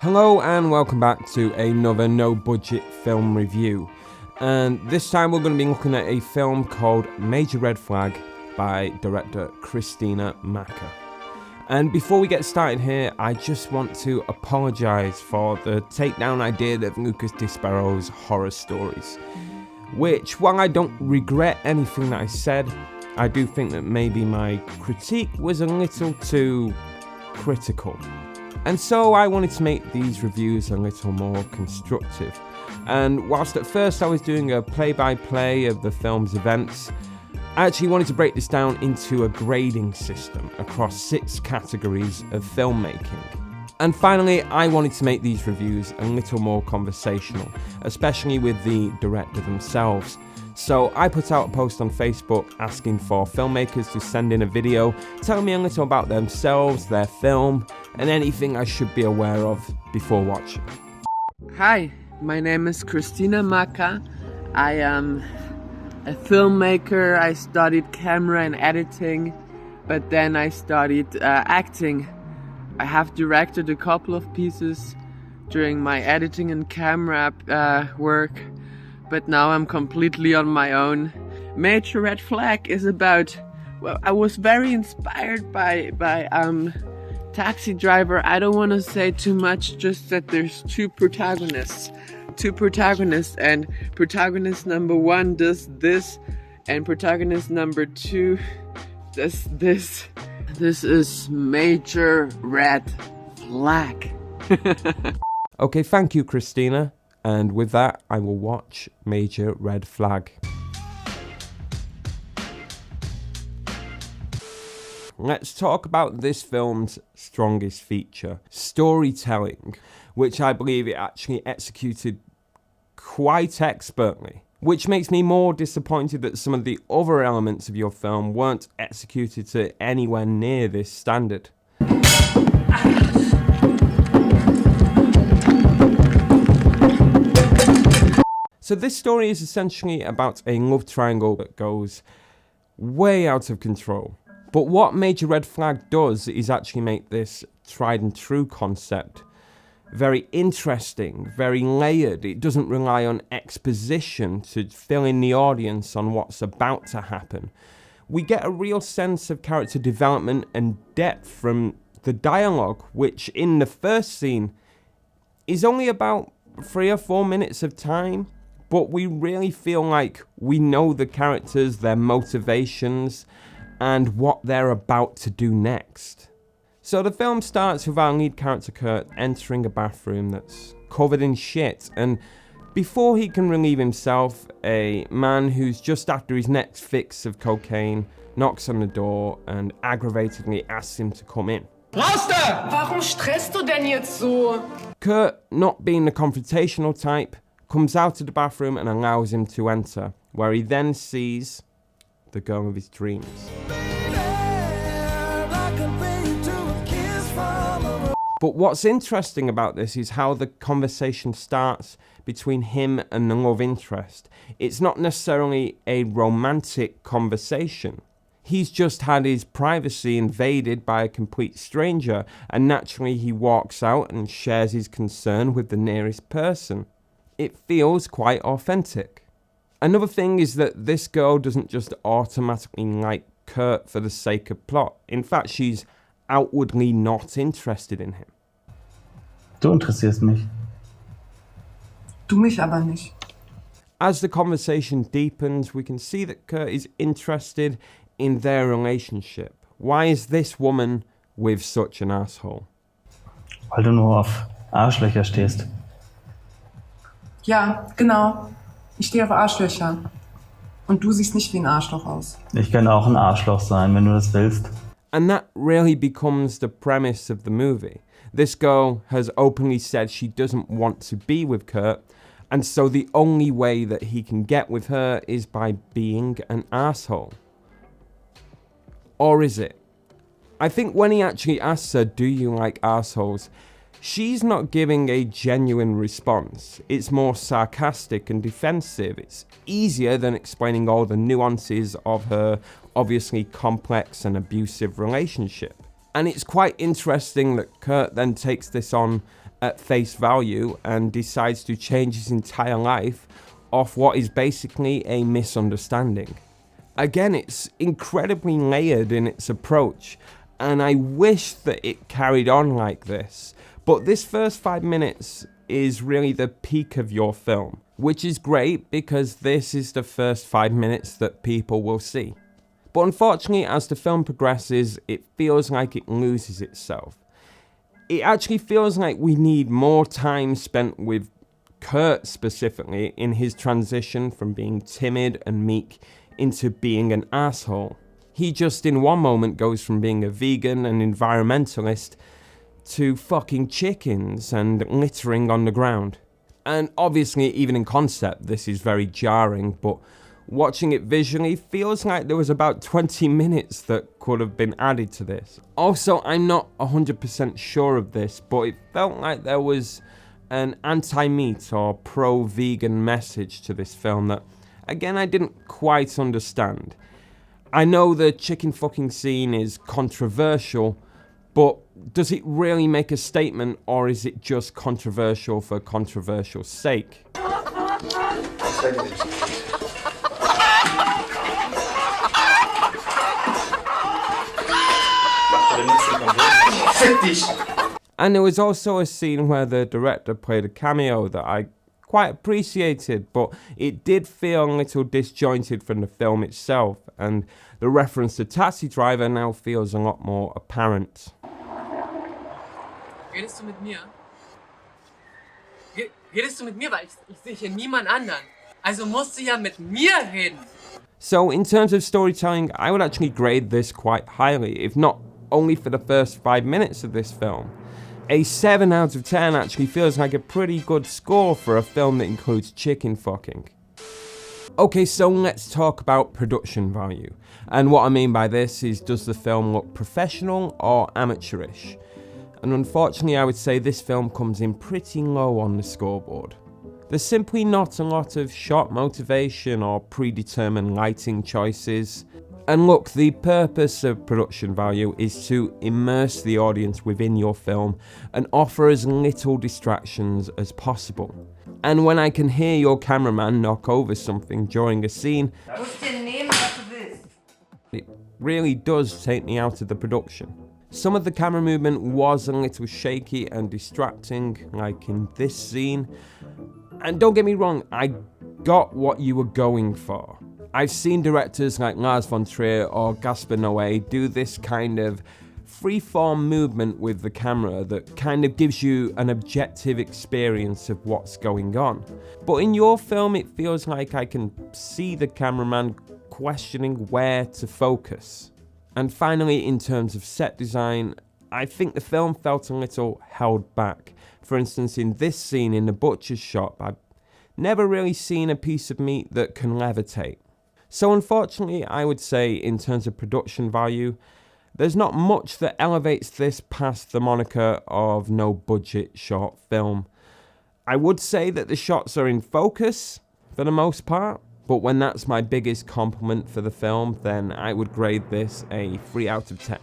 Hello and welcome back to another no budget film review, and this time we're going to be looking at a film called Major Red Flag by director Cinematography. And before we get started here, I just want to apologise for the takedown I did of Lucas Disparow's horror stories, which, while I don't regret anything that I said, I do think that maybe my critique was a little too critical. And so I wanted to make these reviews a little more constructive. And whilst at first I was doing a play-by-play of the film's events, I actually wanted to break this down into a grading system across 6 categories of filmmaking. And finally, I wanted to make these reviews a little more conversational, especially with the director themselves. So I put out a post on Facebook asking for filmmakers to send in a video telling me a little about themselves, their film, and anything I should be aware of before watching. Hi, my name is Cinematography. I am a filmmaker. I studied camera and editing, but then I studied acting. I have directed a couple of pieces during my editing and camera work, but now I'm completely on my own. Major Red Flag is about, well, I was very inspired by Taxi Driver. I don't want to say too much, just that there's two protagonists, and protagonist number 1 does this, and protagonist number 2 does this. This is Major Red Flag. Okay, thank you, Christina. And with that, I will watch Major Red Flag. Let's talk about this film's strongest feature, storytelling, which I believe it actually executed quite expertly, which makes me more disappointed that some of the other elements of your film weren't executed to anywhere near this standard. So this story is essentially about a love triangle that goes way out of control. But what Major Red Flag does is actually make this tried and true concept very interesting, very layered. It doesn't rely on exposition to fill in the audience on what's about to happen. We get a real sense of character development and depth from the dialogue, which in the first scene is only about 3 or 4 minutes of time. But we really feel like we know the characters, their motivations, and what they're about to do next. So the film starts with our lead character Kurt entering a bathroom that's covered in shit, and before he can relieve himself, a man who's just after his next fix of cocaine knocks on the door and aggravatedly asks him to come in. Warum stresst du denn jetzt so? Kurt, not being the confrontational type, comes out of the bathroom and allows him to enter, where he then sees the girl of his dreams. But what's interesting about this is how the conversation starts between him and the love interest. It's not necessarily a romantic conversation. He's just had his privacy invaded by a complete stranger, and naturally he walks out and shares his concern with the nearest person. It feels quite authentic. Another thing is that this girl doesn't just automatically like Kurt for the sake of plot. In fact, she's outwardly not interested in him. Du interessierst mich. Du mich aber nicht. As the conversation deepens, we can see that Kurt is interested in their relationship. Why is this woman with such an asshole? Weil du nur auf Arschlöcher stehst. Ja, genau. Ich stehe auf Arschlöcher. Und du siehst nicht wie ein Arschloch aus. Ich kann auch ein Arschloch sein, wenn du das willst. And that really becomes the premise of the movie. This girl has openly said she doesn't want to be with Kurt, and so the only way that he can get with her is by being an asshole. Or is it? I think when he actually asks her, do you like assholes, she's not giving a genuine response. It's more sarcastic and defensive. It's easier than explaining all the nuances of her obviously complex and abusive relationship. And it's quite interesting that Kurt then takes this on at face value and decides to change his entire life off what is basically a misunderstanding. Again, it's incredibly layered in its approach, and I wish that it carried on like this. But this first 5 minutes is really the peak of your film, which is great because this is the first 5 minutes that people will see. But unfortunately, as the film progresses, it feels like it loses itself. It actually feels like we need more time spent with Kurt specifically in his transition from being timid and meek into being an asshole. He just in one moment goes from being a vegan and environmentalist to fucking chickens and littering on the ground. And obviously, even in concept, this is very jarring, but watching it visually feels like there was about 20 minutes that could have been added to this. Also, I'm not 100% sure of this, but it felt like there was an anti-meat or pro-vegan message to this film that, again, I didn't quite understand. I know the chicken fucking scene is controversial, but does it really make a statement, or is it just controversial for controversial's sake? And there was also a scene where the director played a cameo that I quite appreciated, but it did feel a little disjointed from the film itself, and the reference to Taxi Driver now feels a lot more apparent. Redest du mit mir? Redest du mit mir? Weil ich sehe hier niemand anderen. Also musst du ja mit mir reden. So in terms of storytelling, I would actually grade this quite highly, if not only for the first 5 minutes of this film. A 7 out of 10 actually feels like a pretty good score for a film that includes chicken fucking. Okay, so let's talk about production value. And what I mean by this is, does the film look professional or amateurish? And unfortunately, I would say this film comes in pretty low on the scoreboard. There's simply not a lot of shot motivation or predetermined lighting choices. And look, the purpose of production value is to immerse the audience within your film and offer as little distractions as possible. And when I can hear your cameraman knock over something during a scene, it really does take me out of the production. Some of the camera movement was a little shaky and distracting, like in this scene. And don't get me wrong, I got what you were going for. I've seen directors like Lars von Trier or Gaspar Noé do this kind of free-form movement with the camera that kind of gives you an objective experience of what's going on. But in your film, it feels like I can see the cameraman questioning where to focus. And finally, in terms of set design, I think the film felt a little held back. For instance, in this scene in the butcher's shop, I've never really seen a piece of meat that can levitate. So unfortunately, I would say in terms of production value, there's not much that elevates this past the moniker of no budget short film. I would say that the shots are in focus for the most part, but when that's my biggest compliment for the film, then I would grade this a 3 out of 10.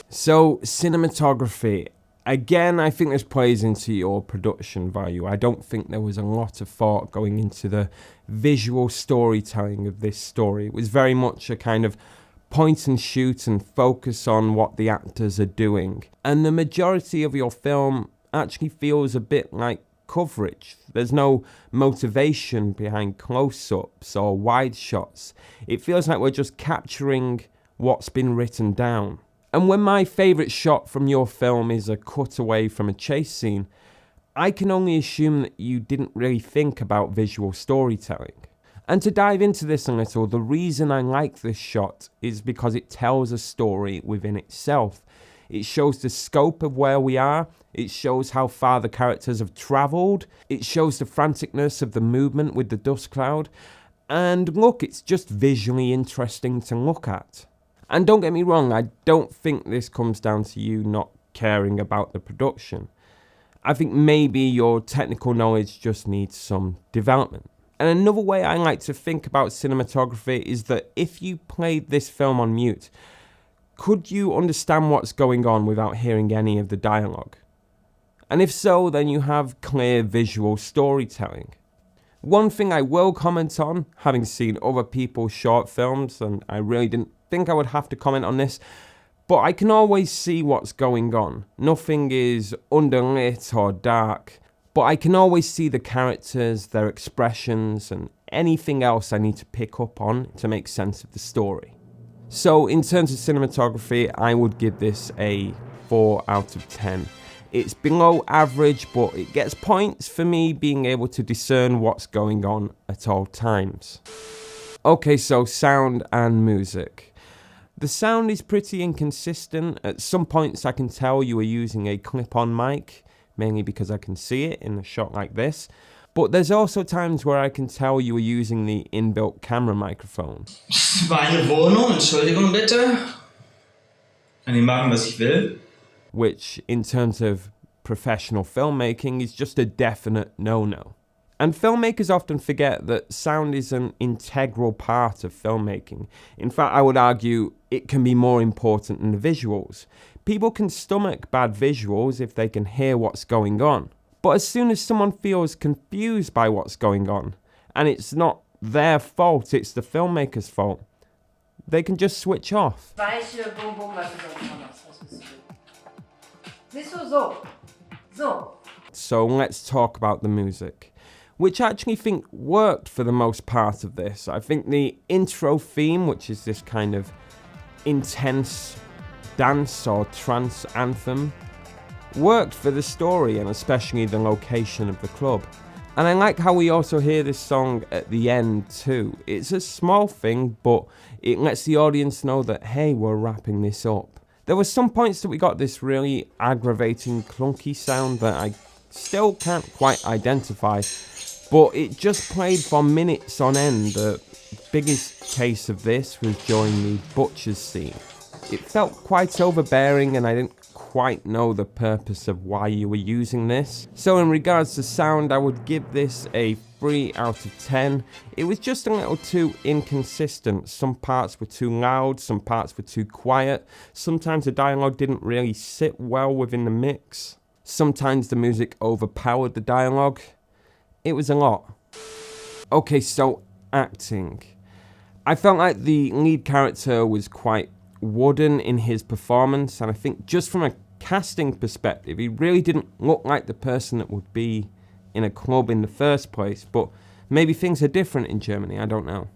So, cinematography. Again, I think this plays into your production value. I don't think there was a lot of thought going into the visual storytelling of this story. It was very much a kind of point and shoot and focus on what the actors are doing. And the majority of your film actually feels a bit like coverage. There's no motivation behind close-ups or wide shots. It feels like we're just capturing what's been written down. And when my favourite shot from your film is a cutaway from a chase scene, I can only assume that you didn't really think about visual storytelling. And to dive into this a little, the reason I like this shot is because it tells a story within itself. It shows the scope of where we are, it shows how far the characters have travelled, it shows the franticness of the movement with the dust cloud, and look, it's just visually interesting to look at. And don't get me wrong, I don't think this comes down to you not caring about the production. I think maybe your technical knowledge just needs some development. And another way I like to think about cinematography is that if you played this film on mute, could you understand what's going on without hearing any of the dialogue? And if so, then you have clear visual storytelling. One thing I will comment on, having seen other people's short films, and I really didn't think I would have to comment on this, but I can always see what's going on. Nothing is underlit or dark, but I can always see the characters, their expressions, and anything else I need to pick up on to make sense of the story. So in terms of cinematography, I would give this a 4 out of 10. It's below average, but it gets points for me being able to discern what's going on at all times. Okay, so sound and music. The sound is pretty inconsistent. At some points I can tell you are using a clip-on mic, mainly because I can see it in a shot like this. But there's also times where I can tell you are using the inbuilt camera microphone. Das war eine Wohnung, Entschuldigung bitte. Kann ich machen, was ich will? Which, in terms of professional filmmaking, is just a definite no-no. And filmmakers often forget that sound is an integral part of filmmaking. In fact, I would argue it can be more important than the visuals. People can stomach bad visuals if they can hear what's going on. But as soon as someone feels confused by what's going on, and it's not their fault, it's the filmmaker's fault, they can just switch off. Weiche Bonbon, was bist du? Siehst du, so. So. So let's talk about the music, which I actually think worked for the most part of this. I think the intro theme, which is this kind of intense dance or trance anthem, worked for the story and especially the location of the club. And I like how we also hear this song at the end too. It's a small thing, but it lets the audience know that, hey, we're wrapping this up. There were some points that we got this really aggravating, clunky sound that I still can't quite identify, but it just played for minutes on end. The biggest case of this was during the butcher's scene. It felt quite overbearing and I didn't quite know the purpose of why you were using this. So in regards to sound, I would give this a 3 out of 10. It was just a little too inconsistent. Some parts were too loud, some parts were too quiet. Sometimes the dialogue didn't really sit well within the mix. Sometimes the music overpowered the dialogue. It was a lot. Okay, so acting. I felt like the lead character was quite wooden in his performance, and I think just from a casting perspective, he really didn't look like the person that would be in a club in the first place, but maybe things are different in Germany, I don't know.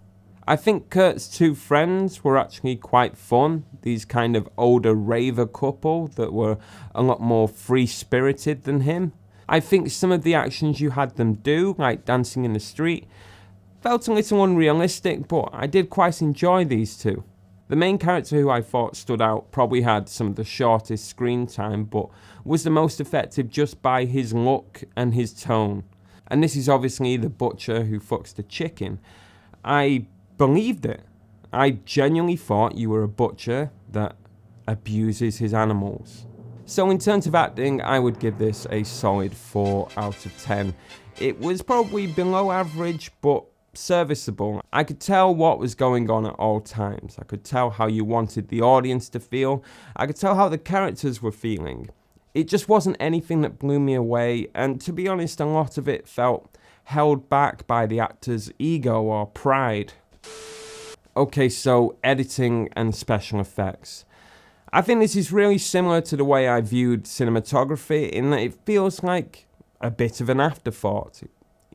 I think Kurt's two friends were actually quite fun, these kind of older raver couple that were a lot more free-spirited than him. I think some of the actions you had them do, like dancing in the street, felt a little unrealistic, but I did quite enjoy these two. The main character, who I thought stood out, probably had some of the shortest screen time, but was the most effective just by his look and his tone. And this is obviously the butcher who fucks the chicken. I believed it. I genuinely thought you were a butcher that abuses his animals. So in terms of acting, I would give this a solid 4 out of 10. It was probably below average, but serviceable. I could tell what was going on at all times. I could tell how you wanted the audience to feel. I could tell how the characters were feeling. It just wasn't anything that blew me away, and to be honest, a lot of it felt held back by the actor's ego or pride. Okay, so editing and special effects. I think this is really similar to the way I viewed cinematography, in that it feels like a bit of an afterthought.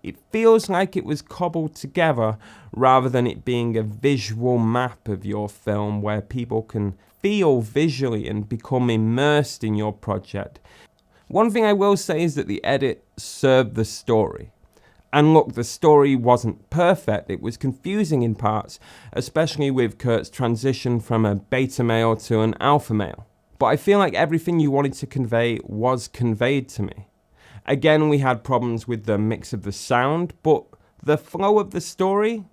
It feels like it was cobbled together rather than it being a visual map of your film where people can feel visually and become immersed in your project. One thing I will say is that the edit served the story. And look, the story wasn't perfect. It was confusing in parts, especially with Kurt's transition from a beta male to an alpha male. But I feel like everything you wanted to convey was conveyed to me. Again, we had problems with the mix of the sound, but the flow of the story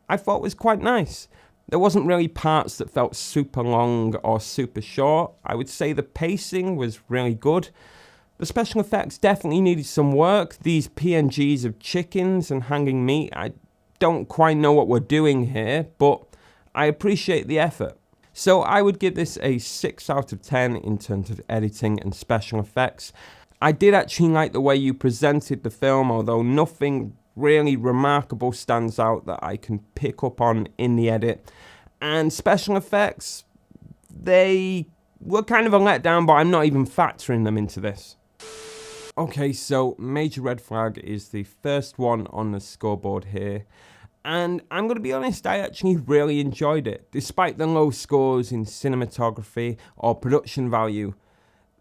I thought was quite nice. There wasn't really parts that felt super long or super short. I would say the pacing was really good. The special effects definitely needed some work. These PNGs of chickens and hanging meat, I don't quite know what we're doing here, but I appreciate the effort. So I would give this a 6 out of 10 in terms of editing and special effects. I did actually like the way you presented the film, although nothing really remarkable stands out that I can pick up on in the edit. And special effects, they were kind of a letdown, but I'm not even factoring them into this. Okay, so Major Red Flag is the first one on the scoreboard here. And I'm going to be honest, I actually really enjoyed it. Despite the low scores in cinematography or production value,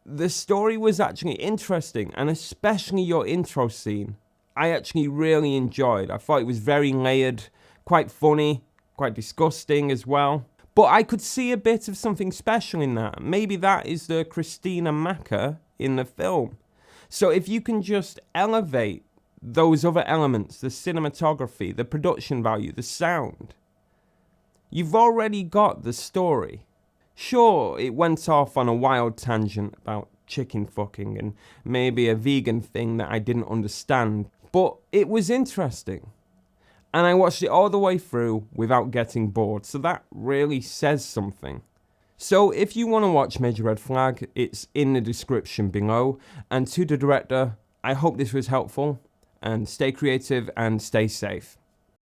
the story was actually interesting, and especially your intro scene, I actually really enjoyed. I thought it was very layered, quite funny, quite disgusting as well. But I could see a bit of something special in that. Maybe that is the Christina Macca in the film. So if you can just elevate those other elements, the cinematography, the production value, the sound, you've already got the story. Sure, it went off on a wild tangent about chicken fucking and maybe a vegan thing that I didn't understand, but it was interesting. And I watched it all the way through without getting bored, so that really says something. So if you want to watch Major Red Flag, it's in the description below. And to the director, I hope this was helpful, and stay creative and stay safe.